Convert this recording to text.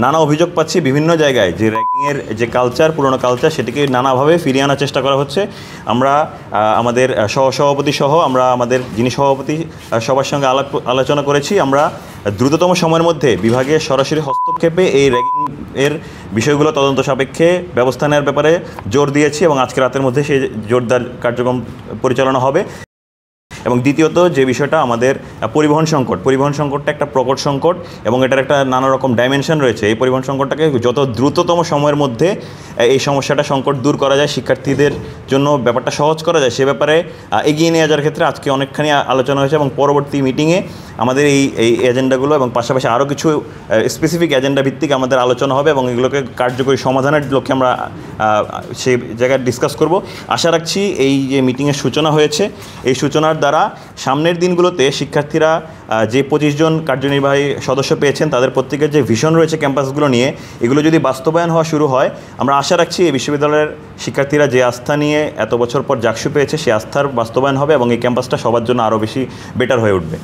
নানা অভিযোগ পাচ্ছি বিভিন্ন জায়গায় যে র্যাগিংয়ের যে কালচার, পুরনো কালচার, সেটিকে নানাভাবে ফিরিয়ে আনার চেষ্টা করা হচ্ছে। আমরা আমাদের সহসভাপতি সহ আমরা আমাদের যিনি সভাপতি সবার সঙ্গে আলোচনা করেছি। আমরা দ্রুততম সময়ের মধ্যে বিভাগের সরাসরি হস্তক্ষেপে এই র্যাগিংয়ের বিষয়গুলো তদন্ত সাপেক্ষে ব্যবস্থা নেওয়ার ব্যাপারে জোর দিয়েছি এবং আজকে রাতের মধ্যে সেই জোরদার কার্যক্রম পরিচালনা হবে। এবং দ্বিতীয়ত যে বিষয়টা আমাদের পরিবহন সংকটটা একটা প্রকট সংকট এবং এটার একটা নানা রকম ডাইমেনশন রয়েছে। এই পরিবহন সংকটটাকে যত দ্রুততম সময়ের মধ্যে এই সংকট দূর করা যায়, শিক্ষার্থীদের জন্য ব্যাপারটা সহজ করা যায়, সে ব্যাপারে এগিয়ে নিয়ে যাওয়ার ক্ষেত্রে আজকে অনেকখানি আলোচনা হয়েছে এবং পরবর্তী মিটিংয়ে আমাদের এই এজেন্ডাগুলো এবং পাশাপাশি আরও কিছু স্পেসিফিক এজেন্ডা ভিত্তিক আমাদের আলোচনা হবে এবং এগুলোকে কার্যকরী সমাধানের লক্ষ্যে আমরা সেই জায়গায় ডিসকাস করব। আশা রাখছি এই যে মিটিংয়ের সূচনা হয়েছে, এই সূচনার দ্বারা সামনের দিনগুলোতে শিক্ষার্থীরা যে 25 জন কার্যনির্বাহী সদস্য পেয়েছেন তাদের প্রত্যেকের যে ভিশন রয়েছে ক্যাম্পাসগুলো নিয়ে, এগুলো যদি বাস্তবায়ন হওয়া শুরু হয়, আমরা আশা রাখছি এই বিশ্ববিদ্যালয়ের শিক্ষার্থীরা যে আস্থা নিয়ে এত বছর পর জাকসু পেয়েছে সেই আস্থার বাস্তবায়ন হবে এবং এই ক্যাম্পাসটা সবার জন্য আরও বেশি বেটার হয়ে উঠবে।